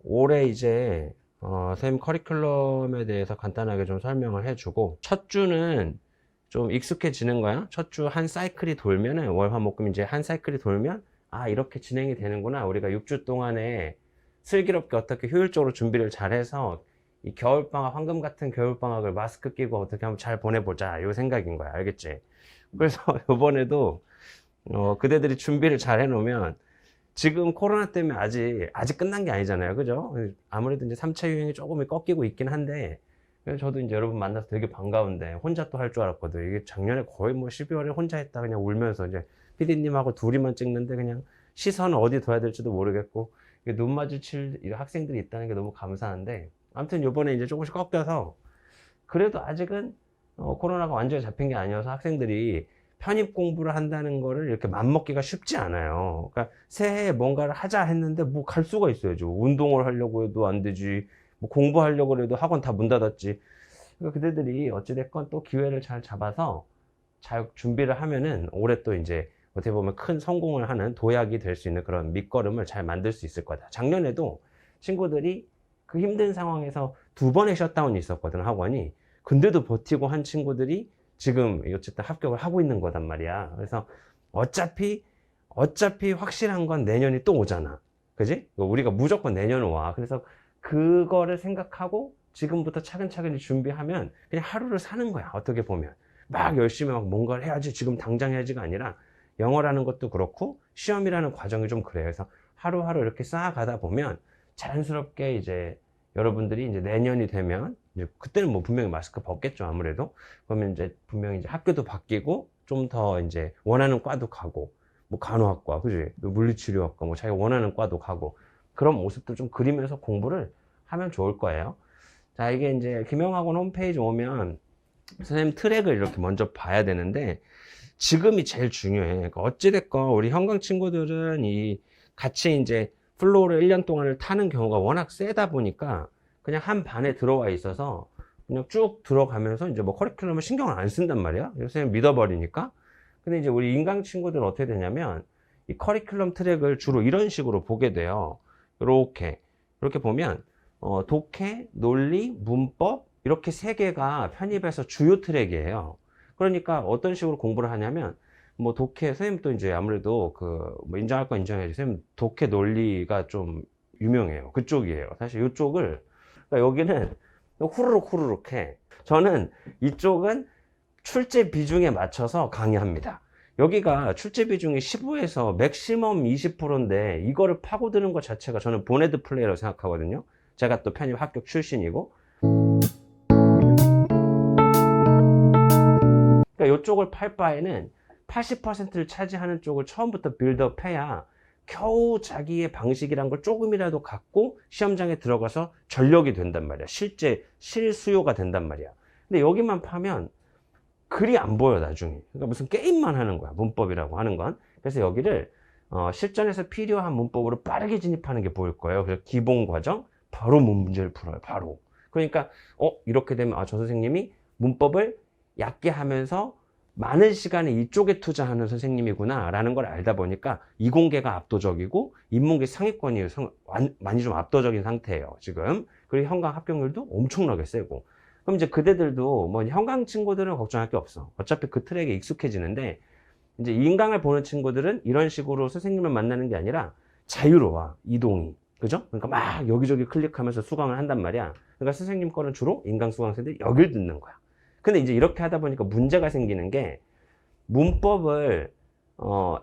올해 이제 쌤 커리큘럼에 대해서 간단하게 좀 설명을 해주고, 첫 주는 좀 익숙해지는 거야. 첫 주 한 사이클이 돌면은, 월화목금 이제 한 사이클이 돌면, 아, 이렇게 진행이 되는구나. 우리가 6주 동안에 슬기롭게 어떻게 효율적으로 준비를 잘해서 이 겨울방학, 황금 같은 겨울방학을 마스크 끼고 어떻게 한번 잘 보내보자, 요 생각인 거야. 알겠지? 그래서 이번에도 그대들이 준비를 잘 해놓으면, 지금 코로나 때문에 아직 끝난 게 아니잖아요. 그죠? 아무래도 이제 3차 유행이 조금 꺾이고 있긴 한데, 그래서 저도 이제 여러분 만나서 되게 반가운데, 혼자 또 할 줄 알았거든. 이게 작년에 거의 뭐 12월에 혼자 했다 그냥 울면서 이제 PD님하고 둘이만 찍는데 그냥 시선을 어디 둬야 될지도 모르겠고, 눈 마주칠 학생들이 있다는 게 너무 감사한데, 아무튼 요번에 이제 조금씩 꺾여서, 그래도 아직은 코로나가 완전히 잡힌 게 아니어서 학생들이 편입 공부를 한다는 거를 이렇게 맘먹기가 쉽지 않아요. 그러니까 새해에 뭔가를 하자 했는데 뭐 갈 수가 있어야죠. 운동을 하려고 해도 안 되지. 뭐 공부하려고 해도 학원 다 문 닫았지. 그러니까 그대들이 어찌됐건 또 기회를 잘 잡아서 잘 준비를 하면은 올해 또 이제 어떻게 보면 큰 성공을 하는 도약이 될 수 있는 그런 밑거름을 잘 만들 수 있을 거다. 작년에도 친구들이 그 힘든 상황에서 2번의 셧다운이 있었거든, 학원이. 근데도 버티고 한 친구들이 지금 어쨌든 합격을 하고 있는 거단 말이야. 그래서 어차피 확실한 건 내년이 또 오잖아. 그지? 우리가 무조건 내년 와. 그래서 그거를 생각하고 지금부터 차근차근히 준비하면 그냥 하루를 사는 거야. 어떻게 보면. 막 열심히 막 뭔가를 해야지, 지금 당장 해야지가 아니라, 영어라는 것도 그렇고 시험이라는 과정이 좀 그래요. 그래서 하루하루 이렇게 쌓아가다 보면 자연스럽게 이제 여러분들이 이제 내년이 되면, 이제 그때는 뭐 분명히 마스크 벗겠죠, 아무래도. 그러면 이제 분명히 이제 학교도 바뀌고 좀 더 이제 원하는 과도 가고, 뭐 간호학과, 그지? 물리치료학과, 뭐 자기가 원하는 과도 가고, 그런 모습들 좀 그리면서 공부를 하면 좋을 거예요. 자, 이게 이제 김영학원 홈페이지 오면 선생님 트랙을 이렇게 먼저 봐야 되는데, 지금이 제일 중요해. 그러니까 어찌됐건 우리 현강 친구들은 이 같이 이제 플로우를 1년 동안을 타는 경우가 워낙 세다 보니까 그냥 한 반에 들어와 있어서 그냥 쭉 들어가면서 이제 뭐 커리큘럼을 신경을 안 쓴단 말이야. 선생님 믿어버리니까. 근데 이제 우리 인강 친구들은 어떻게 되냐면, 이 커리큘럼 트랙을 주로 이런 식으로 보게 돼요. 이렇게 보면 독해, 논리, 문법 이렇게 3개가 편입해서 주요 트랙이에요. 그러니까 어떤 식으로 공부를 하냐면, 뭐 독해, 선생님 또 이제 아무래도 뭐 인정할 건 인정해야지. 선생님 독해 논리가 좀 유명해요. 그쪽이에요. 사실 이쪽을, 그러니까 여기는 후루룩 해. 저는 이쪽은 출제 비중에 맞춰서 강의합니다. 여기가 출제 비중이 15에서 맥시멈 20%인데 이거를 파고드는 것 자체가 저는 보네드 플레이라고 생각하거든요. 제가 또 편입 합격 출신이고. 그러니까 이쪽을 팔 바에는 80%를 차지하는 쪽을 처음부터 빌드업해야 겨우 자기의 방식이란 걸 조금이라도 갖고 시험장에 들어가서 전력이 된단 말이야. 실제 실수요가 된단 말이야. 근데 여기만 파면 글이 안 보여, 나중에. 그러니까 무슨 게임만 하는 거야, 문법이라고 하는 건. 그래서 여기를 실전에서 필요한 문법으로 빠르게 진입하는 게 보일 거예요. 그래서 기본 과정 바로 문제를 풀어요, 바로. 그러니까 이렇게 되면 저 선생님이 문법을 얕게 하면서 많은 시간을 이쪽에 투자하는 선생님이구나 라는 걸 알다 보니까 이공계가 압도적이고 인문계 상위권이 많이 좀 압도적인 상태예요, 지금. 그리고 현강 합격률도 엄청나게 세고. 그럼 이제 그대들도 뭐 현강 친구들은 걱정할 게 없어. 어차피 그 트랙에 익숙해지는데, 이제 인강을 보는 친구들은 이런 식으로 선생님을 만나는 게 아니라 자유로워, 이동이. 그죠? 그러니까 막 여기저기 클릭하면서 수강을 한단 말이야. 그러니까 선생님 거는 주로 인강 수강생들이 여길 듣는 거야. 근데 이제 이렇게 하다 보니까 문제가 생기는 게, 문법을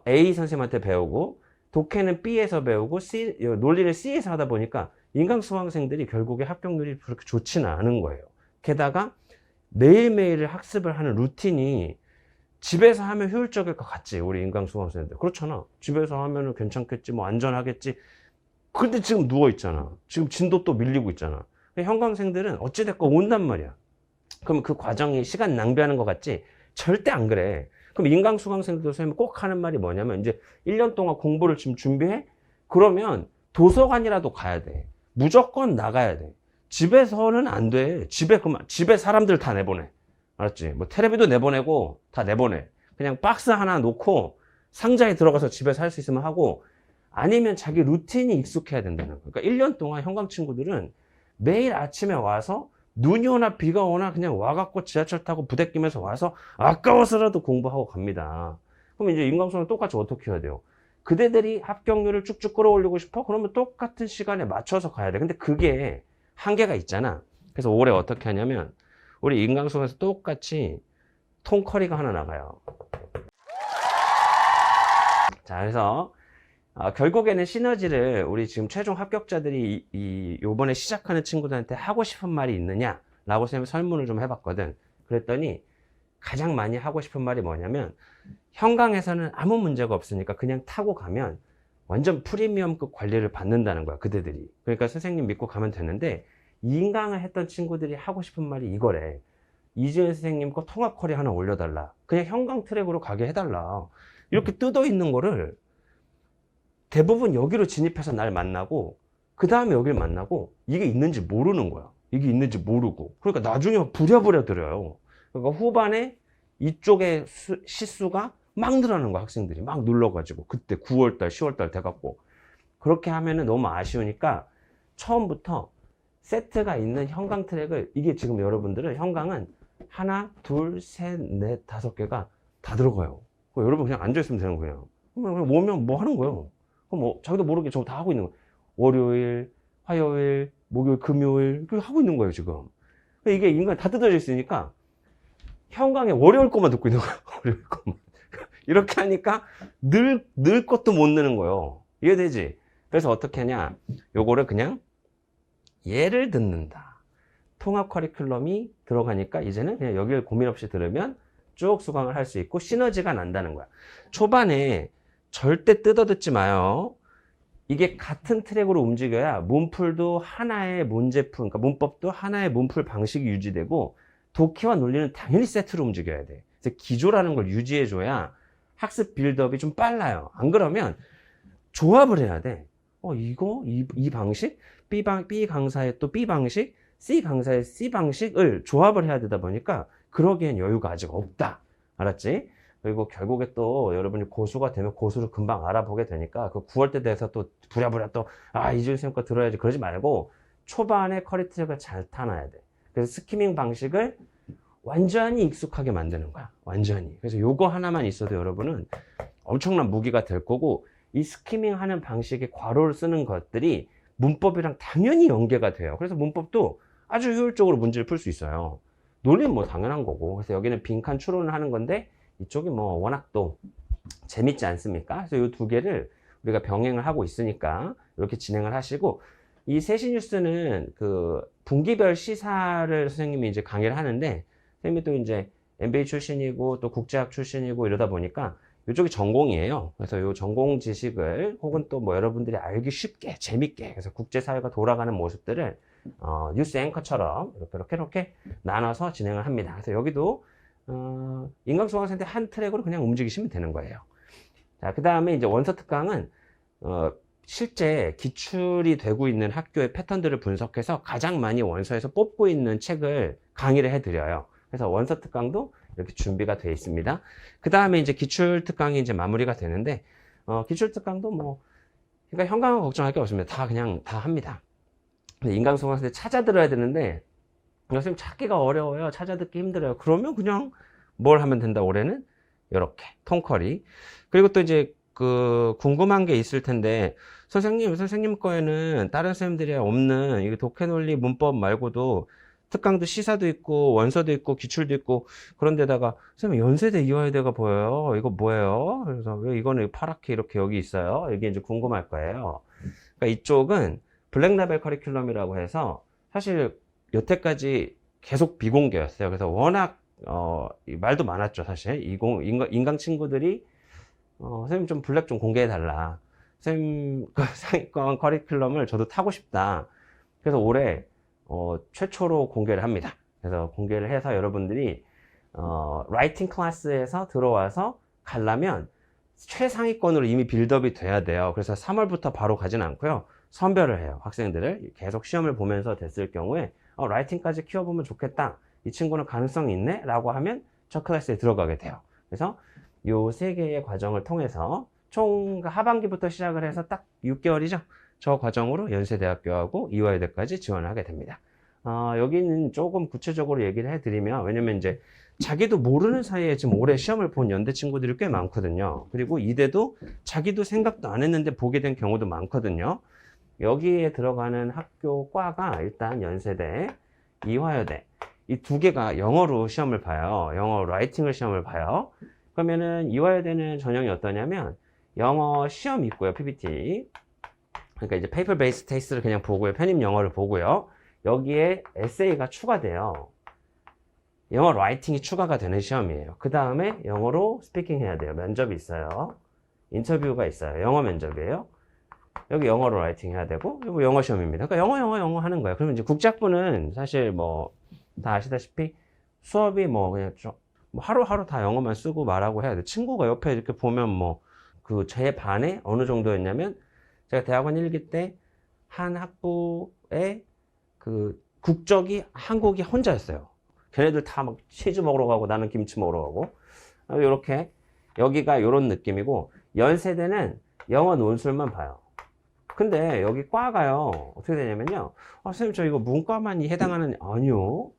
A 선생님한테 배우고 독해는 B에서 배우고 논리를 C에서 하다 보니까 인강 수강생들이 결국에 합격률이 그렇게 좋지는 않은 거예요. 게다가 매일매일 학습을 하는 루틴이 집에서 하면 효율적일 것 같지, 우리 인강 수강생들. 그렇잖아. 집에서 하면은 괜찮겠지, 뭐 안전하겠지. 근데 지금 누워있잖아. 지금 진도 또 밀리고 있잖아. 현강생들은 어찌됐건 온단 말이야. 그럼 그 과정이 시간 낭비하는 것 같지? 절대 안 그래. 그럼 인강 수강생들도 선생님이 꼭 하는 말이 뭐냐면, 이제 1년 동안 공부를 지금 준비해? 그러면 도서관이라도 가야 돼. 무조건 나가야 돼. 집에서는 안 돼. 집에 사람들 다 내보내. 알았지? 뭐 테레비도 내보내고 다 내보내. 그냥 박스 하나 놓고 상자에 들어가서 집에서 할 수 있으면 하고, 아니면 자기 루틴이 익숙해야 된다는 거예요. 그러니까 1년 동안 현강 친구들은 매일 아침에 와서 눈이 오나 비가 오나 그냥 와갖고 지하철 타고 부대 끼면서 와서 아까워서라도 공부하고 갑니다. 그럼 이제 인강수학은 똑같이 어떻게 해야 돼요? 그대들이 합격률을 쭉쭉 끌어올리고 싶어? 그러면 똑같은 시간에 맞춰서 가야 돼. 근데 그게 한계가 있잖아. 그래서 올해 어떻게 하냐면 우리 인강수학에서 똑같이 통커리가 하나 나가요. 자, 그래서 결국에는 시너지를 우리 지금 최종 합격자들이 요번에 시작하는 친구들한테 하고 싶은 말이 있느냐 라고 선생님이 설문을 좀 해봤거든. 그랬더니 가장 많이 하고 싶은 말이 뭐냐면 현강에서는 아무 문제가 없으니까 그냥 타고 가면 완전 프리미엄급 관리를 받는다는 거야, 그대들이. 그러니까 선생님 믿고 가면 되는데 인강을 했던 친구들이 하고 싶은 말이 이거래. 이지은 선생님 거 통합 커리 하나 올려달라. 그냥 현강 트랙으로 가게 해달라. 이렇게 뜯어 있는 거를 대부분 여기로 진입해서 날 만나고 그 다음에 여기를 만나고 이게 있는지 모르는 거야. 이게 있는지 모르고. 그러니까 나중에 부랴부랴 들어요. 그러니까 후반에 이쪽에 시수가 막 늘어나는 거야. 학생들이 막 눌러가지고 그때 9월달 10월달 돼갖고 그렇게 하면은 너무 아쉬우니까 처음부터 세트가 있는 현강 트랙을, 이게 지금 여러분들은 현강은 하나 둘 셋 넷 다섯 개가 다 들어가요. 여러분 그냥 앉아있으면 되는 거예요. 그냥 오면 뭐 하는 거예요. 그럼 뭐 자기도 모르게 저거 다 하고 있는 거예요. 월요일, 화요일, 목요일, 금요일 그렇게 하고 있는 거예요 지금. 이게 인간이 다 뜯어져 있으니까 현강에 월요일 것만 듣고 있는 거예요. 월요일 것만. 이렇게 하니까 늘 것도 못 느는 거예요. 이해되지? 그래서 어떻게 하냐, 요거를 그냥 예를 듣는다. 통합 커리큘럼이 들어가니까 이제는 그냥 여기를 고민 없이 들으면 쭉 수강을 할 수 있고 시너지가 난다는 거야. 초반에 절대 뜯어 듣지 마요. 이게 같은 트랙으로 움직여야 문풀도 하나의 문제풀, 그러니까 문법도 하나의 문풀 방식이 유지되고 독해와 논리는 당연히 세트로 움직여야 돼. 그래서 기조라는 걸 유지해줘야 학습 빌드업이 좀 빨라요. 안 그러면 조합을 해야 돼. 이 방식? B 강사의 또 B 방식? C 강사의 C 방식을 조합을 해야 되다 보니까 그러기엔 여유가 아직 없다. 알았지? 그리고 결국에 또 여러분이 고수가 되면 고수를 금방 알아보게 되니까 그 9월 때 돼서 또 부랴부랴 또 이준희 쌤 거 들어야지 그러지 말고 초반에 커리 트랙을 잘 타놔야 돼. 그래서 스키밍 방식을 완전히 익숙하게 만드는 거야. 완전히. 그래서 요거 하나만 있어도 여러분은 엄청난 무기가 될 거고, 이 스키밍 하는 방식의 괄호를 쓰는 것들이 문법이랑 당연히 연계가 돼요. 그래서 문법도 아주 효율적으로 문제를 풀 수 있어요. 논리는 뭐 당연한 거고. 그래서 여기는 빈칸 추론을 하는 건데 이쪽이 뭐 워낙 또 재밌지 않습니까? 그래서 이 두 개를 우리가 병행을 하고 있으니까 이렇게 진행을 하시고, 이 세시뉴스는 그 분기별 시사를 선생님이 이제 강의를 하는데, 선생님이 또 이제 MBA 출신이고 또 국제학 출신이고 이러다 보니까 이쪽이 전공이에요. 그래서 이 전공 지식을 혹은 또 뭐 여러분들이 알기 쉽게 재밌게, 그래서 국제사회가 돌아가는 모습들을 뉴스 앵커처럼 이렇게 나눠서 진행을 합니다. 그래서 여기도 인강수강생들 한 트랙으로 그냥 움직이시면 되는 거예요. 자, 그 다음에 이제 원서 특강은 실제 기출이 되고 있는 학교의 패턴들을 분석해서 가장 많이 원서에서 뽑고 있는 책을 강의를 해드려요. 그래서 원서 특강도 이렇게 준비가 되어 있습니다. 그 다음에 이제 기출 특강이 이제 마무리가 되는데, 기출 특강도 뭐, 그러니까 현강은 걱정할 게 없습니다. 다 그냥 다 합니다. 근데 인강수강생들 찾아 들어야 되는데, 선생님 찾기가 어려워요. 찾아 듣기 힘들어요. 그러면 그냥 뭘 하면 된다, 올해는? 이렇게 통커리. 그리고 또 이제 그 궁금한 게 있을 텐데, 선생님 거에는 다른 선생님들이 없는 이 독해 논리 문법 말고도 특강도 시사도 있고 원서도 있고 기출도 있고, 그런데다가 선생님 연세대 이화여대가 보여요. 이거 뭐예요? 그래서 왜 이거는 파랗게 이렇게 여기 있어요? 이게 이제 궁금할 거예요. 그러니까 이쪽은 블랙라벨 커리큘럼이라고 해서 사실 여태까지 계속 비공개였어요. 그래서 워낙 말도 많았죠. 사실 인강 친구들이 선생님 좀 블랙 좀 공개해달라, 선생님 그 상위권 커리큘럼을 저도 타고 싶다. 그래서 올해 최초로 공개를 합니다. 그래서 공개를 해서 여러분들이 라이팅 클래스에서 들어와서 가려면 최상위권으로 이미 빌드업이 돼야 돼요. 그래서 3월부터 바로 가진 않고요, 선별을 해요. 학생들을 계속 시험을 보면서 됐을 경우에 라이팅까지 키워보면 좋겠다, 이 친구는 가능성이 있네 라고 하면 저 클래스에 들어가게 돼요. 그래서 요 세 개의 과정을 통해서 총 하반기부터 시작을 해서 딱 6개월이죠. 저 과정으로 연세대학교하고 이화여대까지 지원을 하게 됩니다. 여기는 조금 구체적으로 얘기를 해드리면, 왜냐면 이제 자기도 모르는 사이에 지금 올해 시험을 본 연대 친구들이 꽤 많거든요. 그리고 이대도 자기도 생각도 안 했는데 보게 된 경우도 많거든요. 여기에 들어가는 학교 과가 일단 연세대, 이화여대, 이 두 개가 영어로 시험을 봐요. 영어 라이팅을 시험을 봐요. 그러면은 이화여대는 전형이 어떠냐면 영어 시험 있고요, PPT. 그러니까 이제 페이퍼 베이스 테스트를 그냥 보고요, 편입 영어를 보고요. 여기에 에세이가 추가돼요. 영어 라이팅이 추가가 되는 시험이에요. 그 다음에 영어로 스피킹 해야 돼요. 면접이 있어요. 인터뷰가 있어요. 영어 면접이에요. 여기 영어로 라이팅 해야 되고, 이거 영어 시험입니다. 그러니까 영어 하는 거예요. 그러면 이제 국제학부는 사실 뭐 다 아시다시피 수업이 뭐 그냥 좀 하루하루 다 영어만 쓰고 말하고 해야 돼. 친구가 옆에 이렇게 보면 뭐 그 제 반에 어느 정도였냐면, 제가 대학원 1기 때 한 학부에 그 국적이 한국이 혼자였어요. 걔네들 다 막 치즈 먹으러 가고 나는 김치 먹으러 가고, 요렇게 여기가 요런 느낌이고, 연세대는 영어 논술만 봐요. 근데 여기 과가요, 어떻게 되냐면요, 선생님 저 이거 문과만 해당하는, 아니요,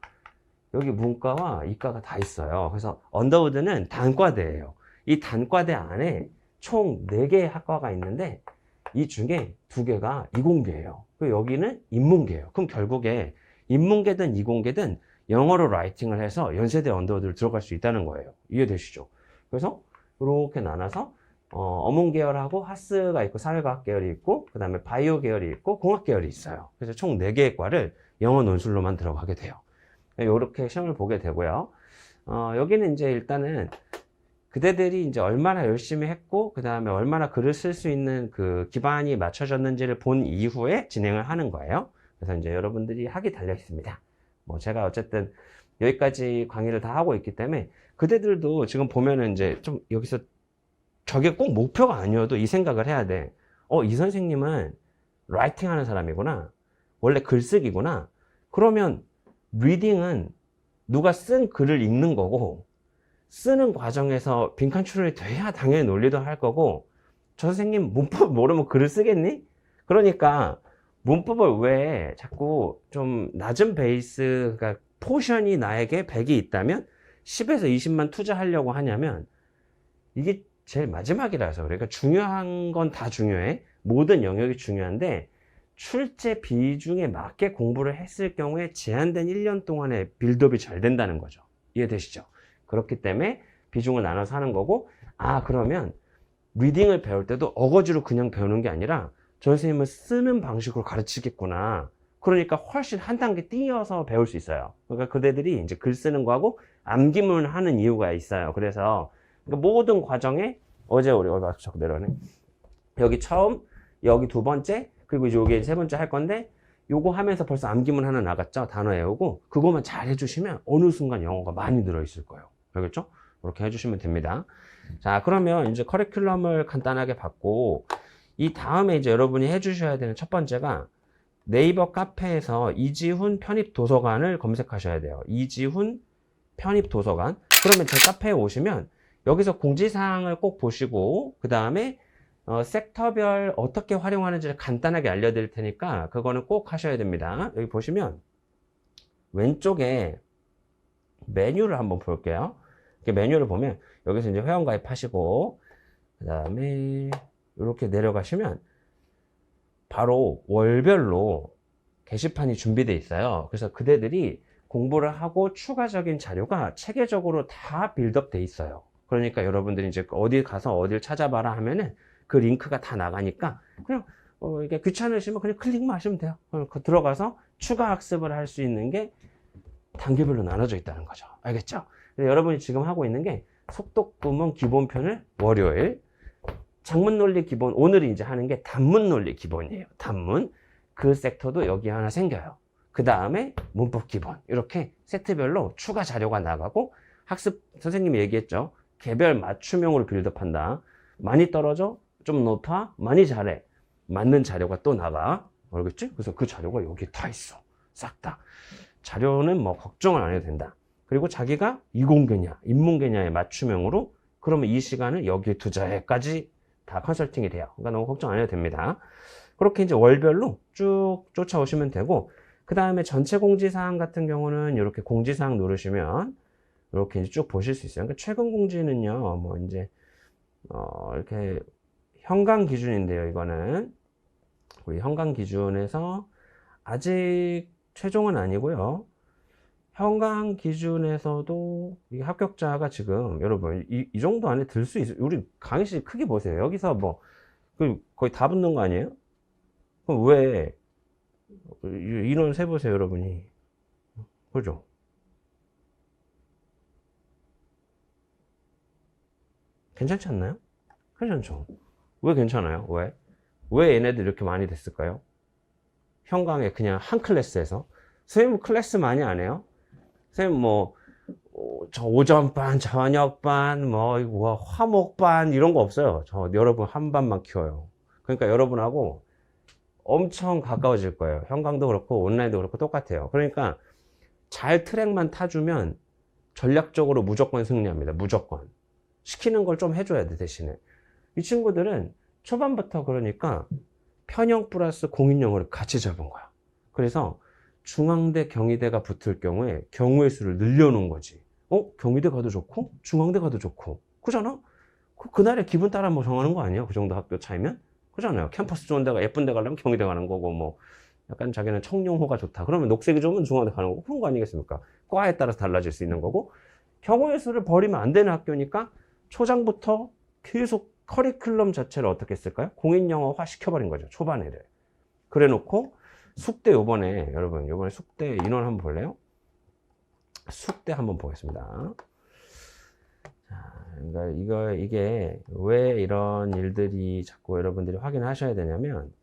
여기 문과와 이과가 다 있어요. 그래서 언더우드는 단과대예요. 이 단과대 안에 총 4개의 학과가 있는데 이 중에 2개가 이공계예요. 그리고 여기는 인문계예요. 그럼 결국에 인문계든 이공계든 영어로 라이팅을 해서 연세대 언더우드를 들어갈 수 있다는 거예요. 이해되시죠? 그래서 이렇게 나눠서 어문 계열하고 하스가 있고, 사회과학 계열이 있고, 그 다음에 바이오 계열이 있고, 공학 계열이 있어요. 그래서 총 4개의 과를 영어 논술로만 들어가게 돼요. 이렇게 시험을 보게 되고요. 여기는 이제 일단은 그대들이 이제 얼마나 열심히 했고, 그 다음에 얼마나 글을 쓸 수 있는 그 기반이 맞춰졌는지를 본 이후에 진행을 하는 거예요. 그래서 이제 여러분들이 학이 달려 있습니다. 뭐 제가 어쨌든 여기까지 강의를 다 하고 있기 때문에 그대들도 지금 보면은 이제 좀 여기서 저게 꼭 목표가 아니어도 이 생각을 해야 돼. 이 선생님은 라이팅 하는 사람이구나. 원래 글쓰기구나. 그러면 리딩은 누가 쓴 글을 읽는 거고, 쓰는 과정에서 빈칸 추론이 돼야 당연히 논리도 할 거고, 저 선생님 문법 모르면 글을 쓰겠니? 그러니까 문법을 왜 자꾸 좀 낮은 베이스, 그러니까 포션이 나에게 100이 있다면 10에서 20만 투자하려고 하냐면, 이게 제일 마지막이라서. 그러니까 중요한 건 다 중요해. 모든 영역이 중요한데 출제 비중에 맞게 공부를 했을 경우에 제한된 1년 동안의 빌드업이 잘 된다는 거죠. 이해되시죠? 그렇기 때문에 비중을 나눠서 하는 거고, 그러면 리딩을 배울 때도 어거지로 그냥 배우는 게 아니라 저 선생님은 쓰는 방식으로 가르치겠구나. 그러니까 훨씬 한 단계 뛰어서 배울 수 있어요. 그러니까 그대들이 이제 글 쓰는 거하고 암기문을 하는 이유가 있어요. 그래서 그러니까 모든 과정에, 어제 우리 자꾸 내려오네. 여기 처음, 여기 2번째, 그리고 이제 여기 3번째 할 건데, 요거 하면서 벌써 암기문 하나 나갔죠? 단어 외우고, 그것만 잘 해주시면 어느 순간 영어가 많이 늘어있을 거예요. 알겠죠? 그렇게 해주시면 됩니다. 자, 그러면 이제 커리큘럼을 간단하게 받고, 이 다음에 이제 여러분이 해주셔야 되는 첫 번째가 네이버 카페에서 이지훈 편입도서관을 검색하셔야 돼요. 이지훈 편입도서관. 그러면 제 카페에 오시면 여기서 공지사항을 꼭 보시고, 그 다음에 섹터별 어떻게 활용하는지를 간단하게 알려드릴 테니까 그거는 꼭 하셔야 됩니다. 여기 보시면 왼쪽에 메뉴를 한번 볼게요. 이렇게 메뉴를 보면 여기서 이제 회원가입 하시고, 그 다음에 이렇게 내려가시면 바로 월별로 게시판이 준비되어 있어요. 그래서 그대들이 공부를 하고 추가적인 자료가 체계적으로 다 빌드업 돼 있어요. 그러니까 여러분들이 이제 어디 가서 어딜 찾아봐라 하면은 그 링크가 다 나가니까 그냥 이게 귀찮으시면 그냥 클릭만 하시면 돼요. 들어가서 추가 학습을 할 수 있는 게 단계별로 나눠져 있다는 거죠. 알겠죠? 여러분이 지금 하고 있는 게 속독구문 기본편을 월요일, 장문 논리 기본, 오늘이 이제 하는 게 단문 논리 기본이에요. 단문. 그 섹터도 여기 하나 생겨요. 그 다음에 문법 기본. 이렇게 세트별로 추가 자료가 나가고, 학습, 선생님이 얘기했죠. 개별 맞춤형으로 빌드업한다. 많이 떨어져? 좀 높아? 많이 잘해. 맞는 자료가 또 나가. 알겠지? 그래서 그 자료가 여기 다 있어. 싹 다. 자료는 뭐 걱정을 안 해도 된다. 그리고 자기가 이공계냐, 인문계냐에 맞춤형으로, 그러면 이 시간을 여기에 투자해까지 다 컨설팅이 돼요. 그러니까 너무 걱정 안 해도 됩니다. 그렇게 이제 월별로 쭉 쫓아오시면 되고, 그 다음에 전체 공지사항 같은 경우는 이렇게 공지사항 누르시면 이렇게 이제 쭉 보실 수 있어요. 그러니까 최근 공지는요, 뭐 이제 이렇게 현강 기준인데요. 이거는 우리 현강 기준에서 아직 최종은 아니고요. 현강 기준에서도 이 합격자가 지금 여러분 이 정도 안에 들 수 있어요. 우리 강의실 크게 보세요. 여기서 뭐 거의 다 붙는 거 아니에요? 그럼 왜 인원 세보세요, 여러분이. 그죠? 괜찮지 않나요? 괜찮죠? 왜 괜찮아요? 왜 얘네들 이렇게 많이 됐을까요? 현강에 그냥 한 클래스에서. 선생님 클래스 많이 안 해요? 선생님 저 오전반, 저녁반, 화목반 이런 거 없어요. 저 여러분 한 반만 키워요. 그러니까 여러분하고 엄청 가까워질 거예요. 현강도 그렇고 온라인도 그렇고 똑같아요. 그러니까 잘 트랙만 타주면 전략적으로 무조건 승리합니다. 무조건. 시키는 걸 좀 해줘야 돼, 대신에. 이 친구들은 초반부터 그러니까 편형 플러스 공인영어를 같이 잡은 거야. 그래서 중앙대, 경희대가 붙을 경우에 경우의 수를 늘려놓은 거지. 경희대 가도 좋고 중앙대 가도 좋고 그잖아? 그날의 기분 따라 뭐 정하는 거 아니야? 그 정도 학교 차이면? 그잖아요. 캠퍼스 좋은 데가 예쁜 데 가려면 경희대 가는 거고, 뭐 약간 자기는 청룡호가 좋다 그러면 녹색이 좋으면 중앙대 가는 거고, 그런 거 아니겠습니까? 과에 따라서 달라질 수 있는 거고, 경우의 수를 버리면 안 되는 학교니까 초장부터 계속 커리큘럼 자체를 어떻게 했을까요? 공인영어화 시켜버린 거죠. 초반에를. 그래 놓고 숙대 여러분 숙대 인원 한번 볼래요? 숙대 한번 보겠습니다. 자, 그러니까 이게 왜 이런 일들이 자꾸 여러분들이 확인하셔야 되냐면,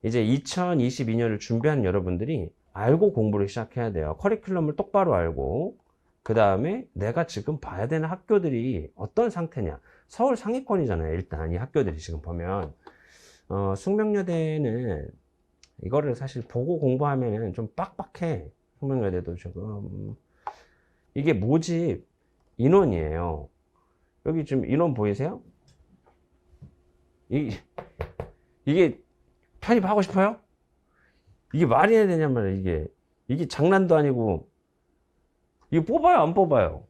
이제 2022년을 준비하는 여러분들이 알고 공부를 시작해야 돼요. 커리큘럼을 똑바로 알고, 그 다음에 내가 지금 봐야 되는 학교들이 어떤 상태냐. 서울 상위권이잖아요. 일단 이 학교들이 지금 보면 숙명여대는 이거를 사실 보고 공부하면은 좀 빡빡해. 숙명여대도 지금 이게 모집 인원이에요. 여기 지금 인원 보이세요? 이게 편입하고 싶어요? 이게 말이 해야 되냔 말이에요. 이게 장난도 아니고, 이거 뽑아요, 안 뽑아요?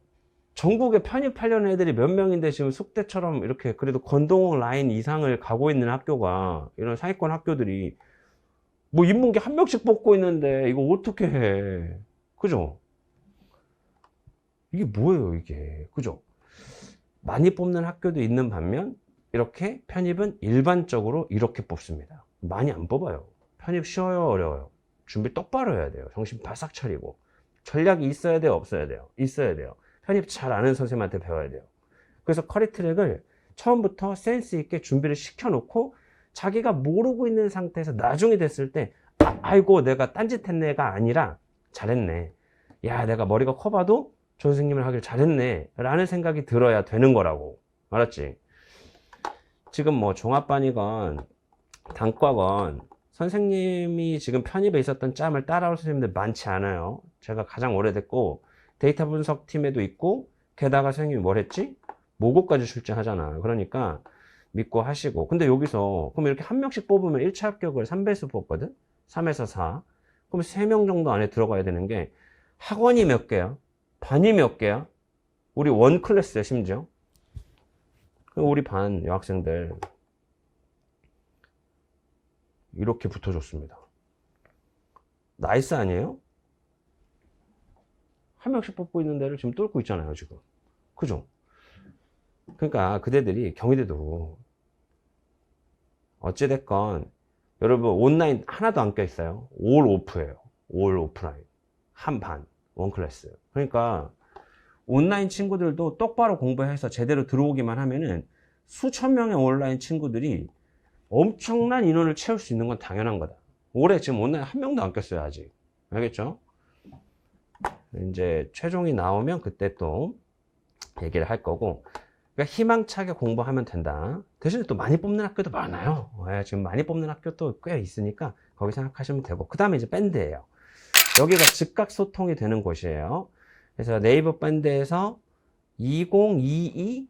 전국에 편입하려는 애들이 몇 명인데 지금 숙대처럼 이렇게 그래도 건동 라인 이상을 가고 있는 학교가, 이런 상위권 학교들이 뭐 인문계 한 명씩 뽑고 있는데 이거 어떻게 해? 그죠? 이게 뭐예요, 이게? 그죠? 많이 뽑는 학교도 있는 반면 이렇게 편입은 일반적으로 이렇게 뽑습니다. 많이 안 뽑아요. 편입 쉬워요, 어려워요? 준비 똑바로 해야 돼요. 정신 바싹 차리고. 전략이 있어야 돼요, 없어야 돼요? 있어야 돼요. 편입 잘 아는 선생님한테 배워야 돼요. 그래서 커리트랙을 처음부터 센스 있게 준비를 시켜놓고, 자기가 모르고 있는 상태에서 나중에 됐을 때 아이고 내가 딴짓했네가 아니라 잘했네. 야, 내가 머리가 커봐도 저 선생님을 하길 잘했네 라는 생각이 들어야 되는 거라고. 알았지? 지금 뭐 종합반이건 단과건 선생님이 지금 편입에 있었던 짬을 따라올 선생님들 많지 않아요. 제가 가장 오래됐고 데이터 분석팀에도 있고, 게다가 선생님이 뭘 했지? 모국까지 출제하잖아. 그러니까 믿고 하시고. 근데 여기서 그럼 이렇게 한 명씩 뽑으면 1차 합격을 3배수 뽑거든? 3에서 4. 그럼 3명 정도 안에 들어가야 되는 게, 학원이 몇 개야? 반이 몇 개야? 우리 원 클래스야, 심지어. 우리 반 여학생들 이렇게 붙어줬습니다. 나이스 아니에요? 한 명씩 뽑고 있는 데를 지금 뚫고 있잖아요, 지금. 그죠? 그러니까 그대들이 경희대도 어찌됐건 여러분 온라인 하나도 안 껴있어요. 올 오프예요. 올 오프라인. 한 반, 원 클래스. 그러니까 온라인 친구들도 똑바로 공부해서 제대로 들어오기만 하면은 수천 명의 온라인 친구들이 엄청난 인원을 채울 수 있는 건 당연한 거다. 올해 지금 온라인 한 명도 안 꼈어요, 아직. 알겠죠? 이제 최종이 나오면 그때 또 얘기를 할 거고, 그러니까 희망차게 공부하면 된다. 대신에 또 많이 뽑는 학교도 많아요. 지금 많이 뽑는 학교도 꽤 있으니까 거기 생각하시면 되고, 그 다음에 이제 밴드예요. 여기가 즉각 소통이 되는 곳이에요. 그래서 네이버 밴드에서 2022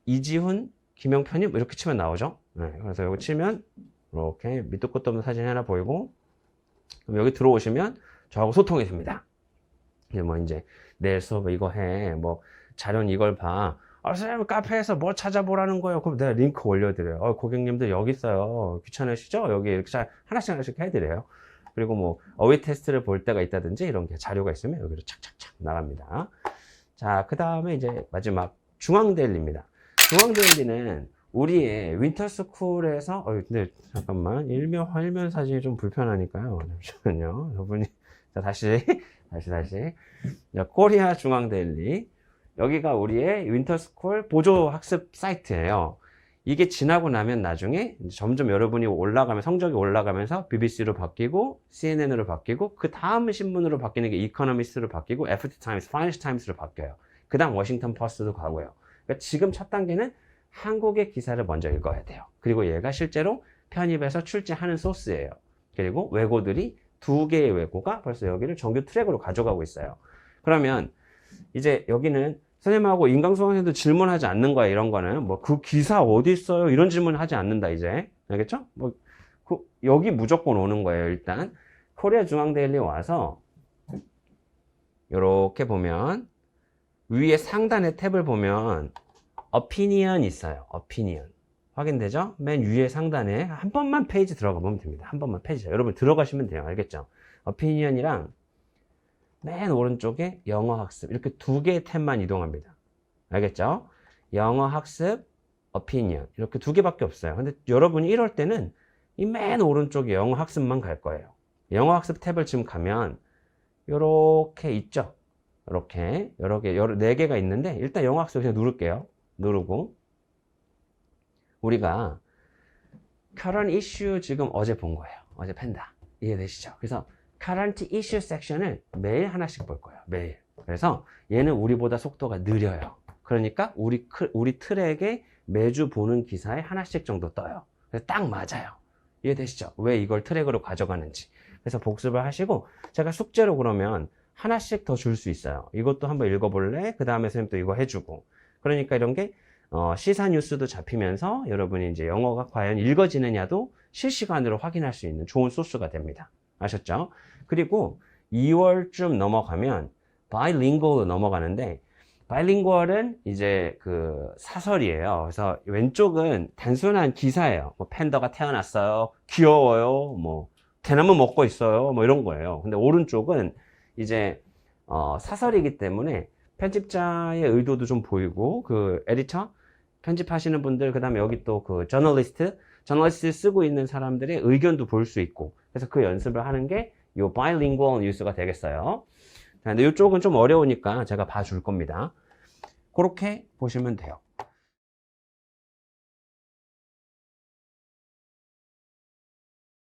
이지훈 김영편님 이렇게 치면 나오죠. 네, 그래서 여기 치면 이렇게 밑도 끝도 없는 사진이 하나 보이고, 그럼 여기 들어오시면 저하고 소통이 됩니다. 이제 뭐 이제 내일 수업 이거 해, 뭐 자료는 이걸 봐. 선생님 카페에서 뭐 찾아보라는 거예요. 그럼 내가 링크 올려드려요. 고객님들 여기 있어요. 귀찮으시죠? 여기 이렇게 하나씩 하나씩 해드려요. 그리고 뭐 어휘 테스트를 볼 때가 있다든지 이런 게 자료가 있으면 여기로 착착착 나갑니다. 자, 그 다음에 이제 마지막 중앙데일리입니다. 중앙데일리는 우리의 윈터스쿨에서 근데 잠깐만 일면 사진이 좀 불편하니까요. 잠시만요. 여러분이 자, 다시 자, 코리아 중앙데일리, 여기가 우리의 윈터스쿨 보조 학습 사이트예요. 이게 지나고 나면 나중에 점점 여러분이 올라가면 성적이 올라가면서 BBC로 바뀌고 CNN으로 바뀌고 그 다음 신문으로 바뀌는 게 이코노미스트로 바뀌고 FT 타임스, 파이낸셜 타임스로 바뀌어요. 그 다음 워싱턴 포스트도 가고요. 그러니까 지금 첫 단계는 한국의 기사를 먼저 읽어야 돼요. 그리고 얘가 실제로 편입해서 출제하는 소스예요. 그리고 외고들이 2개의 외고가 벌써 여기를 정규 트랙으로 가져가고 있어요. 그러면 이제 여기는 선생님하고 인강수학 선생님도 질문하지 않는 거야. 이런 거는 뭐 그 기사 어디 있어요? 이런 질문 하지 않는다 이제. 알겠죠? 뭐 여기 무조건 오는 거예요. 일단 코리아 중앙데일리 와서 이렇게 보면 위에 상단의 탭을 보면 opinion 있어요. opinion 확인되죠? 맨 위에 상단에 한 번만 페이지 들어가 보면 됩니다. 한 번만 페이지. 여러분 들어가시면 돼요. 알겠죠? opinion이랑 맨 오른쪽에 영어 학습 이렇게 2개의 탭만 이동합니다. 알겠죠? 영어 학습, opinion 이렇게 2개밖에 없어요. 근데 여러분이 이럴 때는 이 맨 오른쪽에 영어 학습만 갈 거예요. 영어 학습 탭을 지금 가면 이렇게 있죠? 이렇게 여러 개, 4개가 있는데 일단 영어 학습 그냥 누를게요. 누르고 우리가 current issue 지금 어제 본 거예요. 어제 팬다. 이해되시죠? 그래서 current issue 섹션을 매일 하나씩 볼 거예요. 매일. 그래서 얘는 우리보다 속도가 느려요. 그러니까 우리 트랙에 매주 보는 기사에 하나씩 정도 떠요. 그래서 딱 맞아요. 이해되시죠? 왜 이걸 트랙으로 가져가는지. 그래서 복습을 하시고 제가 숙제로 그러면 하나씩 더 줄 수 있어요. 이것도 한번 읽어볼래? 그 다음에 선생님 또 이거 해주고. 그러니까 이런 게 시사 뉴스도 잡히면서 여러분이 이제 영어가 과연 읽어지느냐도 실시간으로 확인할 수 있는 좋은 소스가 됩니다. 아셨죠? 그리고 2월쯤 넘어가면 바이링구얼로 넘어가는데 바이링구얼은 이제 그 사설이에요. 그래서 왼쪽은 단순한 기사예요. 뭐 팬더가 태어났어요. 귀여워요. 뭐 대나무 먹고 있어요. 뭐 이런 거예요. 근데 오른쪽은 이제 사설이기 때문에 편집자의 의도도 좀 보이고 그 에디터 편집하시는 분들 그다음에 여기 또 그 저널리스트 쓰고 있는 사람들의 의견도 볼 수 있고 그래서 그 연습을 하는 게 요 바이링구얼 뉴스가 되겠어요. 근데 이쪽은 좀 어려우니까 제가 봐줄 겁니다. 그렇게 보시면 돼요.